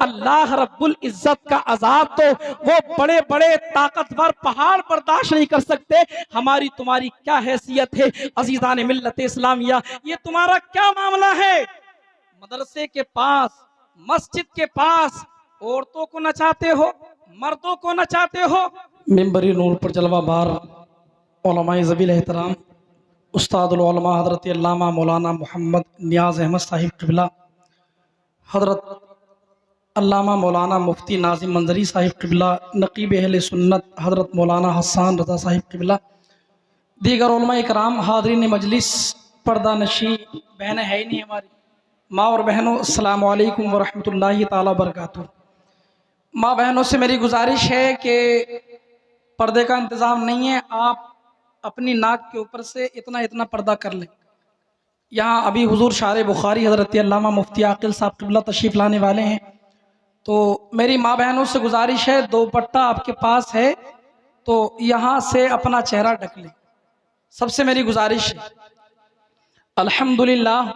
अल्लाह रब्बुल इज्जत का अजाब तो वो बड़े बड़े ताकतवर पहाड़ बर्दाश्त नहीं कर सकते, हमारी तुम्हारी क्या हैसियत है। अजीजान मिल्लत इस्लामिया, ये तुम्हारा क्या मामला है? मदरसे के पास, मस्जिद के पास औरतों को नचाते हो, मर्दों को नचाते हो। मिंबरी नूर पर जलवा बार उलमाए ज़बील एहतराम उस्तादुल उलमा हज़रत अल्लामा मौलाना मोहम्मद नियाज़ अहमद साहिब क़िबला, हज़रत अल्लामा मौलाना मुफ्ती नाज़िम मंजरी साहिब क़िबला, नक़ीब अहले सुन्नत हज़रत मौलाना हसन रज़ा साहिब क़िबला, दीगर उलमा इकराम, हाज़रीन मजलिस, पर्दा नशी बहनें है ही नहीं हमारी, माँ और बहनों, अस्सलामु अलैकुम व रहमतुल्लाहि ताला बरकातुहू। माँ बहनों से मेरी गुजारिश है कि पर्दे का इंतज़ाम नहीं है, आप अपनी नाक के ऊपर से इतना इतना पर्दा कर लें। यहाँ अभी हुजूर शार बुखारी हज़रत अल्लामा मुफ्ती आकिल साहब क़िबला तशरीफ़ लाने वाले हैं, तो मेरी माँ बहनों से गुजारिश है, दोपट्टा आपके पास है तो यहाँ से अपना चेहरा ढक लें, सबसे मेरी गुजारिश है। अल्हम्दुलिल्लाह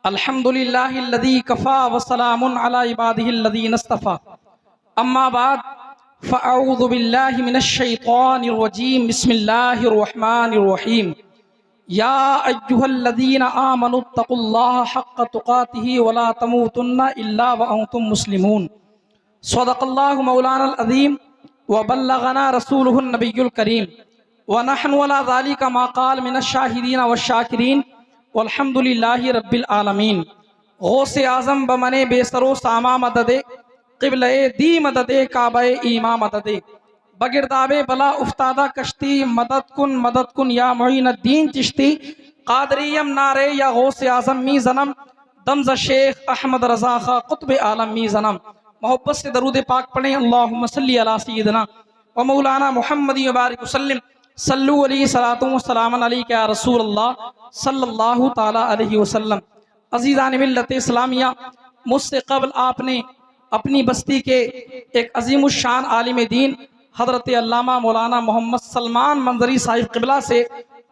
अल्हम्दुलिल्लाहिल्लज़ी कफ़ा व सलामुन अला इबादिहिल्लज़ीन इस्तफ़ा, अम्मा बाद फ़अऊज़ु बिल्लाहि मिनश्शैतानिर रजीम, बिस्मिल्लाहिर रहमानिर रहीम। या अय्युहल्लज़ीना आमनुत्तक़ुल्लाह हक़्क़ तुक़ातिही व ला तमूतुन्ना इल्ला व अंतुम मुस्लिमून। सदक़ल्लाहु मौलानल अज़ीम व बल्लगना रसूलुहुन नबियुल करीम व नहनु अला ज़ालिका मा क़ाल मिनश्शाहिदीन वश्शाकिरीन वल्हम्दुलिल्लाहि रब्बिल आलमीन। गौसे आज़म बमने बेसरो सामा मददे, क़िबले दी मददे, काबे ईमा मददे, बगिरदाबे बला उफ्तादा कश्ती, मदद कुन या मुईनुद्दीन चिश्ती, कादरियम नारे या गौसे आज़म मी ज़नम, दमज़ शेख अहमद रज़ा खा कुतुब आलम मी ज़नम। मोहब्बत से दरूद पाक पढ़ें, अल्लाहुम्मा सल्ली अला सय्यिदना व मौलाना मुहम्मद व बारिक वसल्लिम, सल्लु अलैहि सलातु व सलामन अलैका या रसूल अल्लाह सल्लल्लाहु ताला अलैहि वसल्लम। अज़ीज़ान मिल्लत इस्लामिया, मुझसे क़ब्ल आपने अपनी बस्ती के एक अज़ीमुश्शान आलिम दीन हज़रत अल्लामा मौलाना मोहम्मद सलमान मंजरी साहिब क़िबला से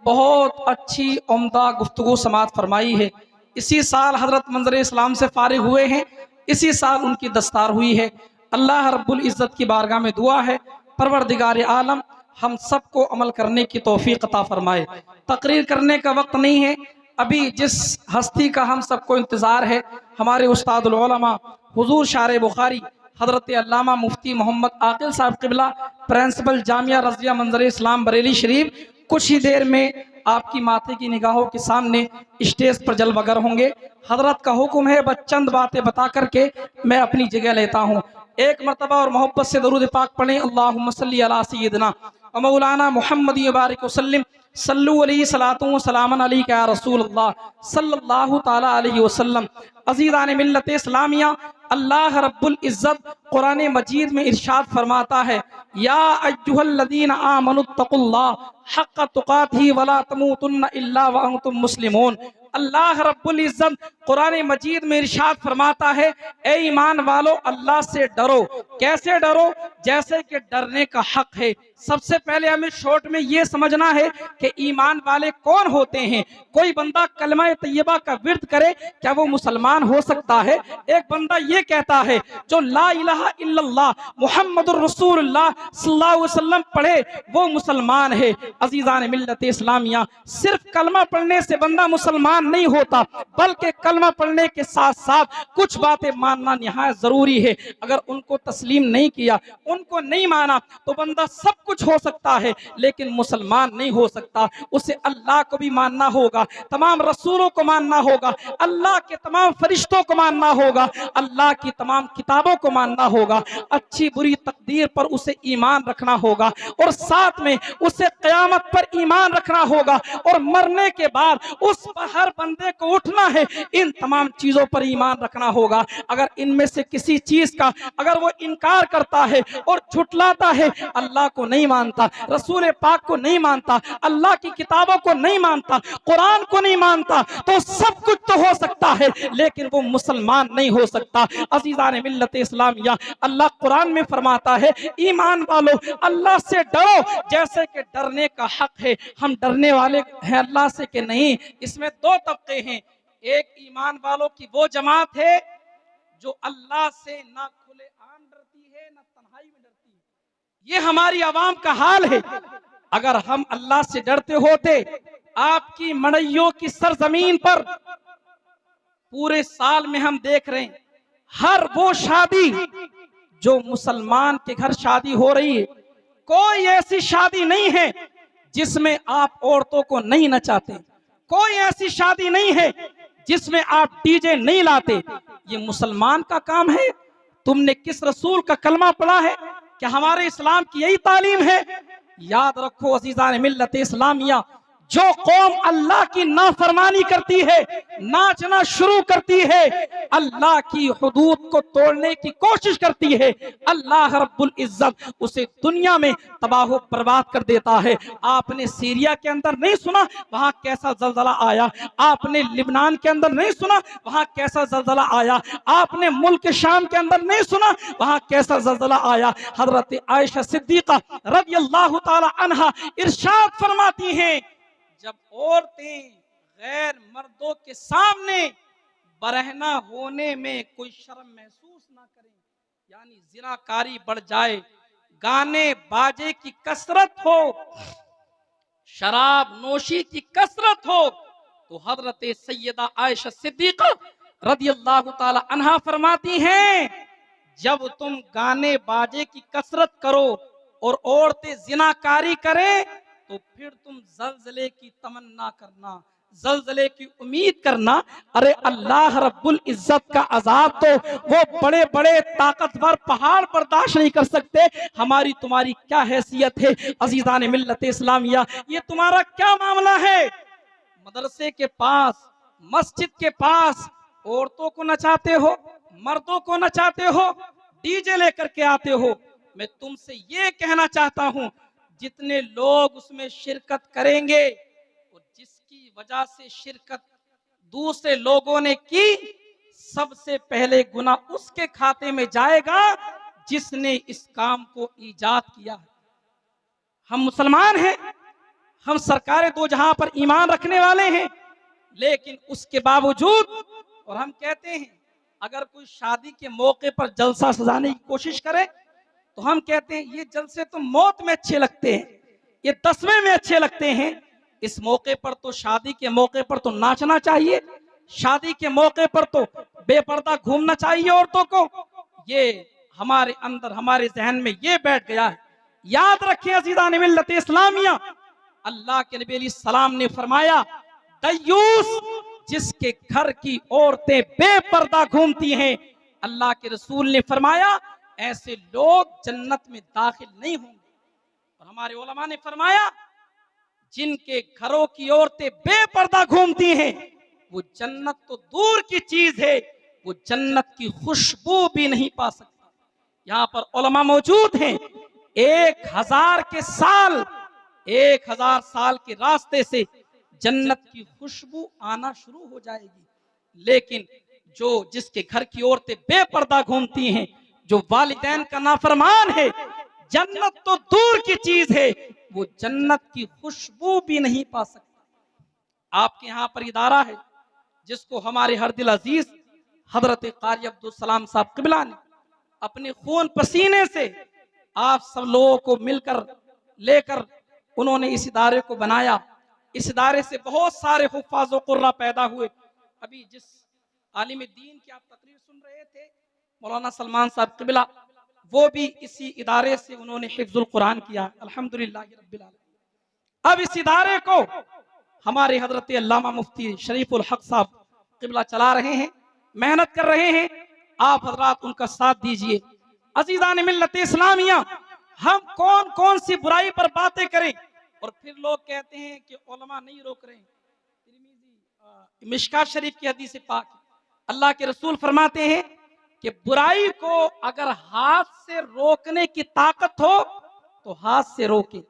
बहुत अच्छी उम्दा गुफ्तगू समात फरमाई है। इसी साल हज़रत मंजर इस्लाम से फ़ारिग हुए हैं, इसी साल उनकी दस्तार हुई है। अल्लाह रब्बुल इज़्ज़त की बारगाह में दुआ है, परवरदिगार आलम हम सबको अमल करने की तौफ़ीक़ अता फ़रमाए। तकरीर करने का वक्त नहीं है, अभी जिस हस्ती का हम सबको इंतज़ार है, हमारे उस्तादुल उलमा हुज़ूर शार बुखारी हज़रत अल्लामा मुफ्ती मोहम्मद आकिल साहब क़िबला, प्रिंसिपल जामिया रज़िया मंजर इस्लाम बरेली शरीफ, कुछ ही देर में आपकी माथे की निगाहों के सामने स्टेज पर जलवगर होंगे। हज़रत का हुक्म है, बस चंद बातें बता करके मैं अपनी जगह लेता हूँ। एक मरतबा और मोहब्बत से दरूद पाक पढ़ें, अल्लाहुम्मा सल्ली अला सय्यिदना व मौलाना मुहम्मद व बारिक वसल्लिम, सल्लु अलैहि सलातु व सलामन अलैका या रसूल अल्लाह सल्लल्लाहु ताला अलैहि वसल्लम। अज़ीज़ान मिल्लत इस्लामिया, अल्लाह रब्बुल इज़्ज़त कुरान मजीद में इरशाद फरमाता है, या अय्युहल्लज़ीना आमनुत्तक़ुल्लाह हक़्क़ तुक़ातिही व ला तमूतुन्ना इल्ला व अंतुम मुस्लिमून। अल्लाह रब्बुल इज़्ज़त कुरान मजीद में इरशाद फरमाता है, ए ईमान वालो अल्लाह से डरो। कैसे डरो? जैसे कि डरने का हक है। सबसे पहले हमें शॉर्ट में ये समझना है कि ईमान वाले कौन होते हैं। कोई बंदा कलमा तैयबा का विर्द करे, क्या वो मुसलमान हो सकता है? एक बंदा ये कहता है जो ला इलाहा इल्लल्लाह मुहम्मदुर रसूलुल्लाह सल्लल्लाहु अलैहि वसल्लम पढ़े, वो मुसलमान है। अज़ीज़ान मिल्लत इस्लामिया, सिर्फ कलमा पढ़ने से बंदा मुसलमान नहीं होता, बल्कि कलमा पढ़ने के साथ साथ कुछ बातें मानना निहायत जरूरी है। अगर उनको तस्लीम नहीं किया, उनको नहीं माना, तो बंदा सब कुछ हो सकता है लेकिन मुसलमान नहीं हो सकता। उसे अल्लाह को भी मानना होगा, तमाम रसूलों को मानना होगा, अल्लाह के तमाम फरिश्तों को मानना होगा, अल्लाह की तमाम किताबों को मानना होगा, अच्छी बुरी तकदीर पर उसे ईमान रखना होगा और साथ में उसे क़यामत पर ईमान रखना होगा और मरने के बाद उस पर हर बंदे को उठना है। इन तमाम चीजों पर ईमान रखना होगा। अगर इनमें से किसी चीज का अगर वो इनकार करता है और झुटलाता है, अल्लाह को नहीं मानता, रसूल पाक को नहीं मानता, अल्लाह की किताबों को नहीं मानता, कुरान को नहीं मानता, तो सब कुछ तो हो सकता है लेकिन वो मुसलमान नहीं हो सकता। अज़ीज़ान मिल्लत इस्लामिया, अल्लाह कुरान में फरमाता है, ईमान वालों अल्लाह से डरो जैसे कि डरने का हक है। हम डरने वाले हैं अल्लाह से कि नहीं? इसमें दो तबके हैं। एक ईमान वालों की वो जमात है जो अल्लाह से ना खुले आम डरती है ना तन्हाई में डरती है। ये हमारी आवाम का हाल है। अगर हम अल्लाह से डरते होते, आपकी मड़इयों की सरजमीन पर पूरे साल में हम देख रहे हैं हर वो शादी जो मुसलमान के घर शादी हो रही है, कोई ऐसी शादी नहीं है जिसमें आप औरतों को नहीं नचाते, कोई ऐसी शादी नहीं है जिसमें आप डीजे नहीं लाते। ये मुसलमान का काम है। तुमने किस रसूल का कलमा पढ़ा है? क्या हमारे इस्लाम की यही तालीम है? याद रखो अजीजान मिल्लत इस्लामिया, जो कौम अल्लाह की नाफरमानी करती है, नाचना शुरू करती है, अल्लाह की हुदूद को तोड़ने की कोशिश करती है, अल्लाह रब्बुल इज्जत उसे दुनिया में तबाह बर्बाद कर देता है। आपने सीरिया के अंदर नहीं सुना वहां कैसा जल्जला आया? आपने लिबनान के अंदर नहीं सुना वहां कैसा जल्जला आया? आपने मुल्क शाम के अंदर नहीं सुना वहां कैसा जल्जला आया? हजरत आयशा सिद्दीका रज़ियल्लाहु ताला अन्हा इरशाद फरमाती हैं, जब औरतें गैर मर्दों के सामने बरहना होने में कोई शर्म महसूस ना करें, यानी जिनाकारी बढ़ जाए, गाने बाजे की कसरत हो, शराब नोशी की कसरत हो, तो हजरत सैयदा आयशा सिद्दीका रज़ियल्लाहु ताला अन्हा फरमाती हैं, जब तुम गाने बाजे की कसरत करो और औरतें जिनाकारी करें तो फिर तुम जल्जले की तमन्ना करना, जल्जले की उम्मीद करना। अरे अल्लाह रब्बुल इज्जत का अजाब तो वो बड़े बड़े ताकतवर पहाड़ बर्दाश्त नहीं कर सकते, हमारी तुम्हारी क्या हैसियत है? अजीजान मिल्लत इस्लामिया, ये तुम्हारा क्या मामला है? मदरसे के पास, मस्जिद के पास औरतों को नचाते हो, मर्दों को नचाते हो, डीजे लेकर के आते हो। मैं तुमसे ये कहना चाहता हूं, जितने लोग उसमें शिरकत करेंगे और जिसकी वजह से शिरकत दूसरे लोगों ने की, सबसे पहले गुनाह उसके खाते में जाएगा जिसने इस काम को ईजाद किया है। हम मुसलमान हैं, हम सरकारे दो जहां पर ईमान रखने वाले हैं, लेकिन उसके बावजूद और हम कहते हैं अगर कोई शादी के मौके पर जलसा सजाने की कोशिश करे तो हम कहते हैं ये जलसे तो मौत में अच्छे लगते हैं, ये 10वें में अच्छे लगते हैं। इस मौके पर तो, शादी के मौके पर तो नाचना चाहिए, शादी के मौके पर तो बेपर्दा घूमना चाहिए औरतों को। ये हमारे अंदर, हमारे जहन में ये बैठ गया है। याद रखें अज़ीज़ान मिल्लत इस्लामिया, अल्लाह के नबी अलैहि सलाम ने फरमाया, दय्यूस जिसके घर की औरतें बेपर्दा घूमती हैं, अल्लाह के रसूल ने फरमाया ऐसे लोग जन्नत में दाखिल नहीं होंगे। और हमारे उलमा ने फरमाया जिनके घरों की औरतें बेपर्दा घूमती हैं, वो जन्नत तो दूर की चीज है, वो जन्नत की खुशबू भी नहीं पा सकता। यहाँ पर उलमा मौजूद हैं, 1000 साल के रास्ते से जन्नत की खुशबू आना शुरू हो जाएगी, लेकिन जिसके घर की औरतें बेपर्दा घूमती हैं, जो वालिदैन का नाफरमान है, जन्नत तो दूर की चीज है, वो जन्नत की खुशबू भी नहीं पा सकता। आपके यहाँ पर इदारा है जिसको हमारे हर दिल अजीज हजरत कारी अब्दुल सलाम साहब क़िबला ने अपने खून पसीने से आप सब लोगों को मिलकर लेकर उन्होंने इस इदारे को बनाया। इस इदारे से बहुत सारे हुफ़ाज़ व क़ुर्रा पैदा हुए। अभी जिस आलिम दीन की आप तकरीर सुन रहे थे, मौलाना सलमान साहब क़िबला, वो भी इसी इदारे से उन्होंने हिफ्ज़ुल कुरान किया, अल्हम्दुलिल्लाह रब्बिल आलमीन। अब इस इदारे को हमारे हजरत अल्लामा मुफ्ती शरीफुल हक साहब क़िबला चला रहे हैं, मेहनत कर रहे हैं, आप हजरात उनका साथ दीजिए। अज़ीज़ान मिल्लत इस्लामिया, हम कौन कौन सी बुराई पर बातें करें और फिर लोग कहते हैं कि उलमा नहीं रोक रहे। मिशकात शरीफ की हदीस पाक, अल्लाह के रसूल फरमाते हैं कि बुराई को अगर हाथ से रोकने की ताकत हो तो हाथ से रोके,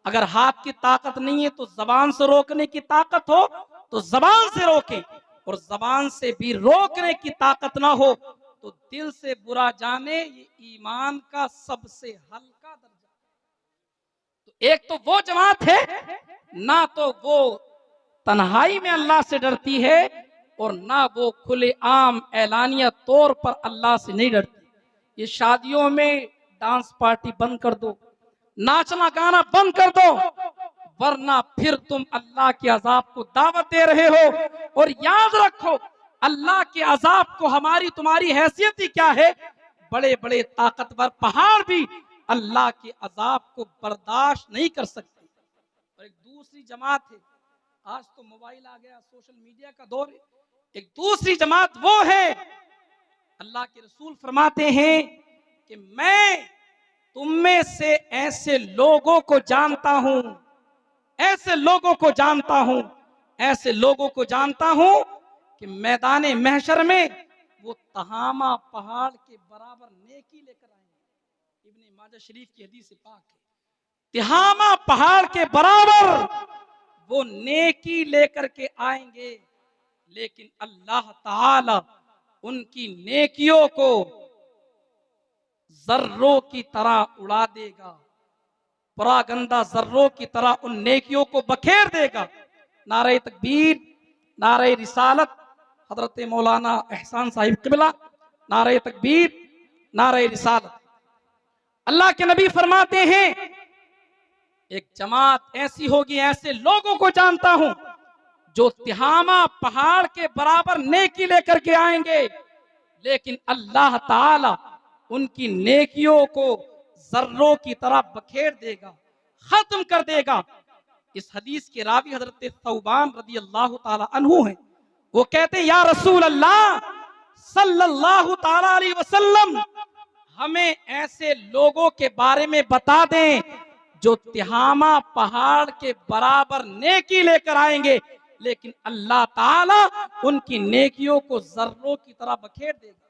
अगर हाथ की ताकत नहीं है तो जबान से रोकने की ताकत हो तो जबान से रोके, और जबान से भी रोकने की ताकत ना हो तो दिल से बुरा जाने, ये ईमान का सबसे हल्का दर्जा। तो एक तो वो जमात है ना तो वो तन्हाई में अल्लाह से डरती है और ना वो खुले आम ऐलानिया तौर पर अल्लाह से नहीं डरती। ये शादियों में डांस पार्टी बंद कर दो, नाचना गाना बंद कर दो, वरना फिर तुम अल्लाह के अजाब को दावत दे रहे हो। और याद रखो, अल्लाह के अजाब को हमारी तुम्हारी हैसियत ही क्या है। बड़े बड़े ताकतवर पहाड़ भी अल्लाह के अजाब को बर्दाश्त नहीं कर सकते। और एक दूसरी जमात है, आज तो मोबाइल आ गया, सोशल मीडिया का दौर है, एक दूसरी जमात वो है, अल्लाह के रसूल फरमाते हैं कि मैं तुम में से ऐसे लोगों को जानता हूं, ऐसे लोगों को जानता हूं, ऐसे लोगों को जानता हूं कि मैदान महशर में वो तहामा पहाड़ के बराबर नेकी लेकर आएंगे। इब्ने माजा शरीफ की हदीस से पाक है, तिहामा पहाड़ के बराबर वो नेकी लेकर के आएंगे, लेकिन अल्लाह ताला उनकी नेकियों को जर्रों की तरह उड़ा देगा, परागंदा जर्रों की तरह उन नेकियों को बखेर देगा। नारे तकबीर, नारे रिसालत, हजरत मौलाना एहसान साहिब क़िबला, नारे तकबीर, नारे रिसालत। अल्लाह के नबी फरमाते हैं एक जमात ऐसी होगी, ऐसे लोगों को जानता हूं जो तिहामा पहाड़ के बराबर नेकी लेकर के आएंगे, लेकिन अल्लाह ताला उनकी नेकियों को जर्रों की तरह बखेर देगा, खत्म कर देगा। इस हदीस के रावी हजरत सौबान रदी अल्लाह ताला अन्हु हैं। वो कहते हैं, या रसूल अल्लाह सल्लल्लाहु ताला अलैहि वसल्लम, हमें ऐसे लोगों के बारे में बता दें जो तिहामा पहाड़ के बराबर नेकी लेकर आएंगे, लेकिन अल्लाह ताला उनकी नेकियों को जर्रों की तरह बखेर देगा।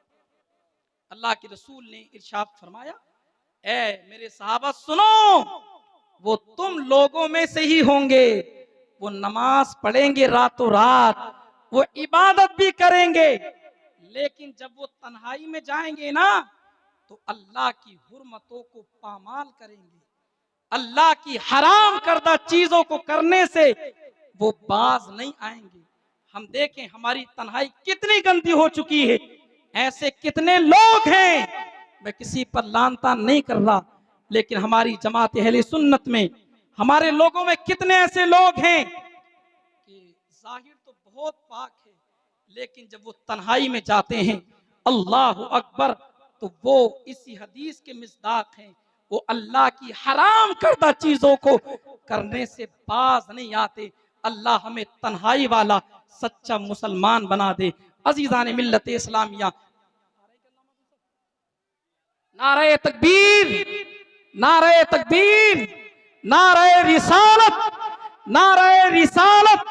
अल्लाह के रसूल ने इरशाद फरमाया, ए मेरे सहाबा सुनो, वो तुम लोगों में से ही होंगे, वो नमाज पढ़ेंगे रातों रात, वो इबादत भी करेंगे, लेकिन जब वो तन्हाई में जाएंगे ना तो अल्लाह की हुर्मतों को पामाल करेंगे, अल्लाह की हराम करदा चीजों को करने से वो बाज नहीं आएंगे। हम देखें हमारी तन्हाई कितनी गंदी हो चुकी है, ऐसे कितने लोग हैं, मैं किसी पर लानतान नहीं कर रहा, लेकिन हमारी जमात अहले सुन्नत में हमारे लोगों में कितने ऐसे लोग हैं कि जाहिर तो बहुत पाक है, लेकिन जब वो तन्हाई में जाते हैं अल्लाह अकबर, तो वो इसी हदीस के मिसदाक हैं, वो अल्लाह की हराम करदा चीजों को करने से बाज नहीं आते। अल्लाह हमें तन्हाई वाला सच्चा मुसलमान बना दे। अजीजान मिल्लत इस्लामिया, नारे तकबीर, नारे तकबीर, नारे रिसालत, नारे रिसालत।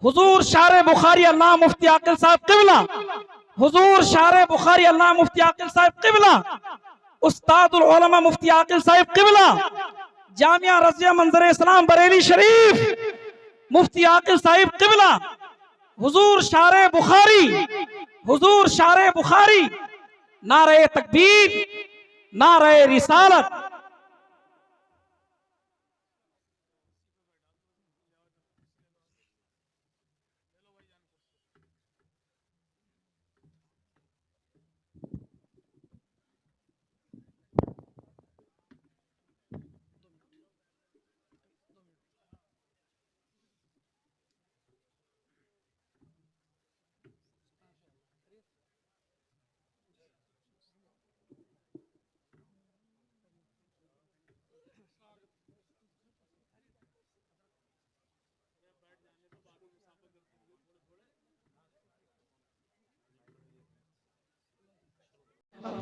हुजूर शारे बुखारी अल्लाह मुफ्ती आकिल साहब क़िबला, हुजूर शारे बुखारी अल्लाह मुफ्ती आकिल साहब क़िबला, उस्तादुल उलमा मुफ्ती आकिल साहब क़िबला, जामिया रज़िया मंजर इस्लाम बरेली शरीफ मुफ्ती आकिल साहिब क़िबला, हुजूर शारे बुखारी, हुजूर शारे बुखारी, नारे तकबीर, नारे रिसालत।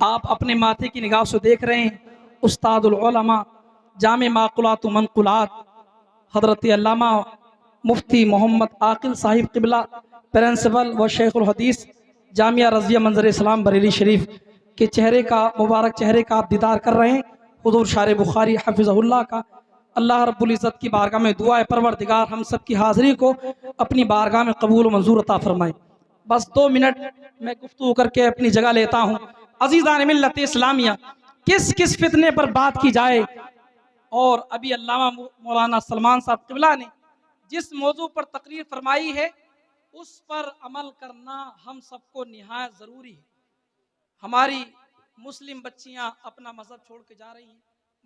आप अपने माथे की निगाह से देख रहे हैं उस्तादुल उलमा जामे माकुलात मनकुलात हजरत अल्लामा मुफ्ती मोहम्मद आकिल साहिब क़िबला प्रिंसिपल व शेखुल हदीस जामिया रज़िया मंजर इस्लाम बरेली शरीफ के चेहरे का मुबारक चेहरे का आप दीदार कर रहे हैं। हुजूर शारे बुखारी हफ़िज़हुल्लाह का अल्लाह रब्बुल इज़्ज़त की बारगाह में दुआ है परवरदिगार हम सब की हाज़िरी को अपनी बारगाह में कबूल मंजूर अता फरमाए। बस 2 मिनट मैं गुफ्तगू करके अपनी जगह लेता हूँ। अज़ीज़ान मिल्लत इस्लामिया, किस किस फितने पर बात की जाए, और अभी अल्लामा मौलाना सलमान साहब क़िबला ने जिस मौजू पर तकरीर फरमाई है उस पर अमल करना हम सबको निहायत जरूरी है। हमारी मुस्लिम बच्चियां अपना मजहब छोड़ के जा रही हैं।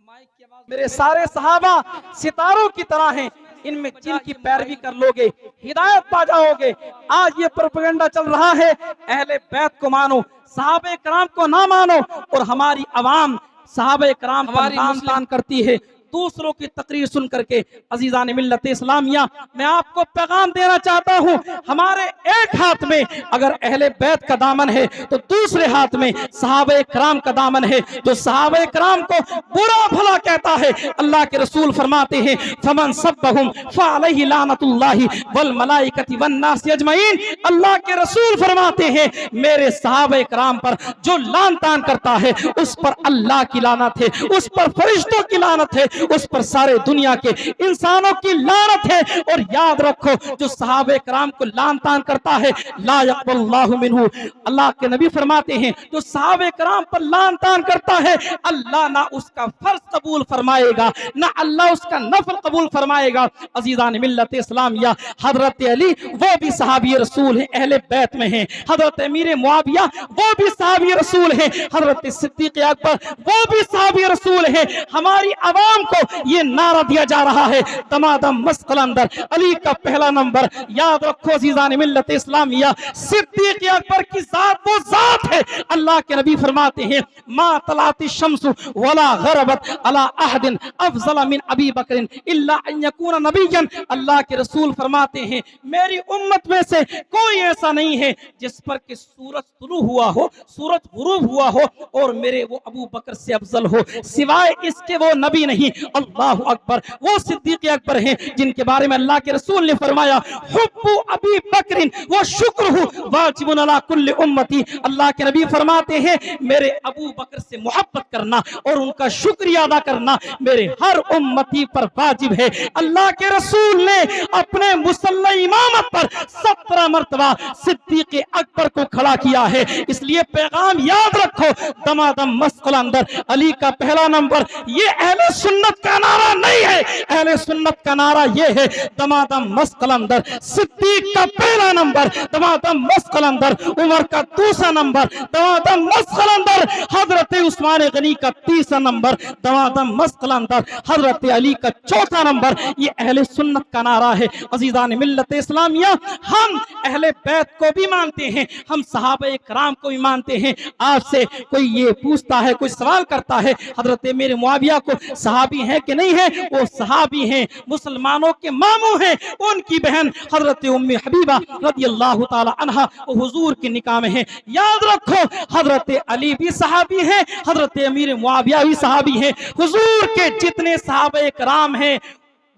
माइक की आवाज। मेरे सारे सहाबा सितारों की तरह हैं, इनमें जिनकी पैरवी कर लोगे हिदायत पा जाओगे। आज ये प्रोपेगेंडा चल रहा है, अहले बैत को मानो, सहाबे कराम को ना मानो, और हमारी आवाम सहाबे कराम पर नाम तान करती है दूसरों की तकरीर सुन करके। अजीजान मिल्लत इस्लामिया, मैं आपको पैगाम देना चाहता हूं, हमारे एक हाथ में अगर अहले बैत का दामन है तो दूसरे हाथ में सहाबे कराम का दामन है। जो सहाबे कराम को बुरा भला कहता है, अल्लाह के रसूल फरमाते हैं फमन सब्बहुम फअलैहि लानतुल्लाहि वल मलाइकति वन नास अजमईन। अल्लाह के रसूल फरमाते हैं मेरे सहाबे कराम पर जो लान तान करता है उस पर अल्लाह की लानत है, उस पर फरिश्तों की लानत है, उस पर सारे दुनिया के इंसानों की लानत है। और याद रखो, जो सहाबे कराम को लान तान करता है ला यक़बलुल्लाहु मिन्हु, अल्लाह के नबी फरमाते हैं जो सहाबे कराम पर लान तान करता है अल्लाह ना उसका फर्ज कबूल फरमाएगा, ना अल्लाह उसका नफल कबूल फरमाएगा। अजीजान मिल्लत इस्लामिया, हजरत अली वो भी सहाबी रसूल है, अहले बैत में है। हजरत अमीर मुआविया वो भी सहाबी रसूल है। हजरत सिद्दीक अकबर वो भी सहाबी रसूल है। हमारी आवाम को ये नारा दिया जा रहा है दमादम मस्कल अंदर अली का पहला नंबर। याद रखो अजीजान मिल्लत इस्लामिया, सिद्दीक अकबर की जात वो जात है, अल्लाह के नबी फरमाते हैं मा तलाती शम्सु वला गरबत अला अहदिन अफजल मिन अबी बकर इल्ला अन यकून नबिय्यन। अल्लाह के रसूल फरमाते हैं मेरी उम्मत में से कोई ऐसा नहीं है जिस पर कि सूरज तुलू हुआ हो, सूरज गुरूब हुआ हो और मेरे वो अबू बकर से अफजल हो, सिवाय इसके वो नबी नहीं। अल्लाह अकबर, वो सिद्दीक अकबर हैं जिनके बारे में अल्लाह के रसूल ने फरमाया हुब्बु अबी बकरिन व शुक्रुहु वाजिबुन अला कुल्ली उम्मती। अल्लाह के नबी फरमाते हैं मेरे अबू बकर से मोहब्बत करना और उनका शुक्रिया अदा करना मेरे हर उम्मती पर वाजिब है। अल्लाह के रसूल ने अपने मुसल्ला इमामत पर 17 मरतबा सिद्दीक अकबर को खड़ा किया है। इसलिए पैगाम याद रखो दमादम मस्कल अंदर अली का पहला नंबर। ये अहले सुन्नत का नारा नहीं है, अहले सुन्नत का नारा ये है दमादम मस्कल अंदर सिद्दीक का पहला नंबर, दमादम मस्कल अंदर उमर का दूसरा नंबर, दमादम मस्कल अंदर हजरत उस्मान गनी का तीसरा नंबर, दमादम मस्कल अंदर हजरत अली का चौथा नंबर। ये अहले सुन्नत का नारा है। अजीजान मिल्लत इस्लामिया, हम अहले बैत को भी मानते हैं, हम सहाबे कराम को भी मानते हैं। आपसे कोई ये पूछता है, कोई सवाल करता है हजरत मेरे मुआविया को सहाबी है कि नहीं है, वो सहाबी हैं, मुसलमानों के मामू हैं। उनकी बहन हजरत उम्मे हबीबा रदियल्लाहु ताला अन्हा वो हुजूर की निकाह में है। याद रखो हजरत अली भी सहाबी हैं, हजरत अमीर मुआविया भी सहाबी हैं। हुजूर के जितने सहाबे कराम हैं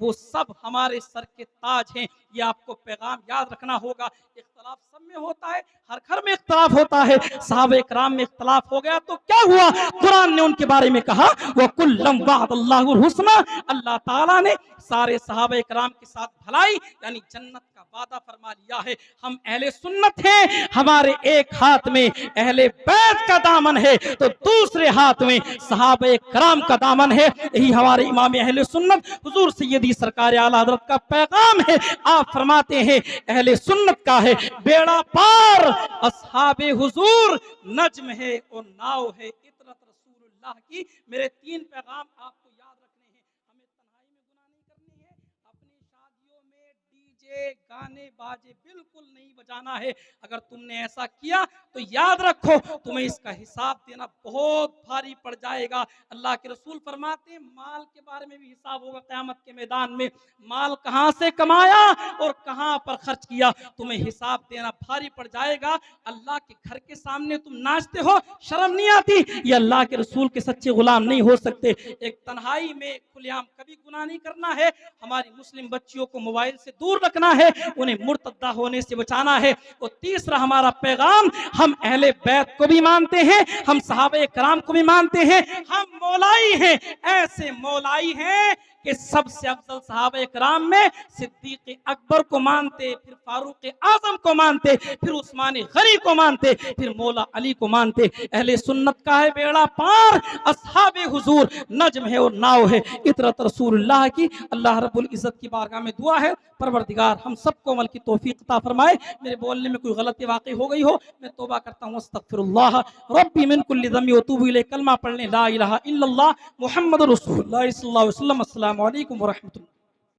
वो सब हमारे सर के ताज हैं। ये आपको पैगाम याद रखना होगा। इख्तलाफ सब में होता है, हर घर में इख्तलाफ होता है, सहाबे कराम में इख्तलाफ हो गया तो क्या हुआ? कुरान ने उनके बारे में कहा वो कुल्लम वअदल्लाहुल हुस्ना, अल्लाह ताला ने सारे सहाबे कराम के साथ भलाई यानी जन्नत का वादा फरमा लिया है। हम अहले सुन्नत हैं, हमारे एक हाथ में अहले बैत का दामन है तो दूसरे हाथ में सहाबे कराम का दामन है। यही हमारे इमाम अहले सुन्नत हुजूर सैयदी सरकार आला हज़रत का पैगाम है। आप फरमाते हैं अहले सुन्नत का है बेड़ा पार, असहाबे हुजूर नज्म है और नाव है इतरत रसूलुल्लाह की। मेरे 3 पैगाम आपको याद रखने हैं। हमें तन्हाई में गुनाह नहीं करनी है, अपनी शादियों में डीजे गाने बाजे बिल्कुल नहीं बजाना है। अगर तुमने ऐसा किया तो याद रखो तुम्हें इसका हिसाब देना बहुत भारी पड़ जाएगा। अल्लाह के रसूल फरमाते हैं माल के बारे में भी हिसाब होगा क़यामत के मैदान में। माल कहां से कमाया और कहां पर खर्च किया, तुम्हें हिसाब देना भारी पड़ जाएगा। अल्लाह के घर के सामने तुम नाचते हो, शर्म नहीं आती? ये अल्लाह के रसूल के सच्चे गुलाम नहीं हो सकते। एक तन्हाई में खुलेआम कभी गुनाह नहीं करना है। हमारी मुस्लिम बच्चियों को मोबाइल से दूर रखना है, उन्हें मुर्तद्दा होने से बचाना है। और तीसरा हमारा पैगाम, हम अहले बैत को भी मानते हैं, हम सहाबे कराम को भी मानते हैं। हम मौलाई हैं, ऐसे मौलाई हैं कि सबसे अफजल सहाबा इकराम में सिद्दीक अकबर को मानते, फिर फारूक आजम को मानते, फिर उस्मान गनी को मानते, फिर मौला अली को मानते। अहले सुन्नत का है बेड़ा पार, असहाबे हुजूर नज्म है और नाव है, इतरत रसूलुल्लाह की। अल्लाह रब्बुल इज्जत की बारगाह में दुआ है, परवरदिगार हम सबको अमल की तौफीक अता फरमाए। मेरे बोलने में कोई गलती वाकई हो गई हो, मैं तौबा करता हूँ, अस्तगफिरुल्लाह रब्बी मिन कुल्ली ज़म्बी व तूबू इलैह। कलमा पढ़ने ला इलाहा इल्लल्लाह मुहम्मदुर रसूलुल्लाह सल्लल्लाहु अलैहि वसल्लम। अस्सलामु अलैकुम व रहमतुल्लाह।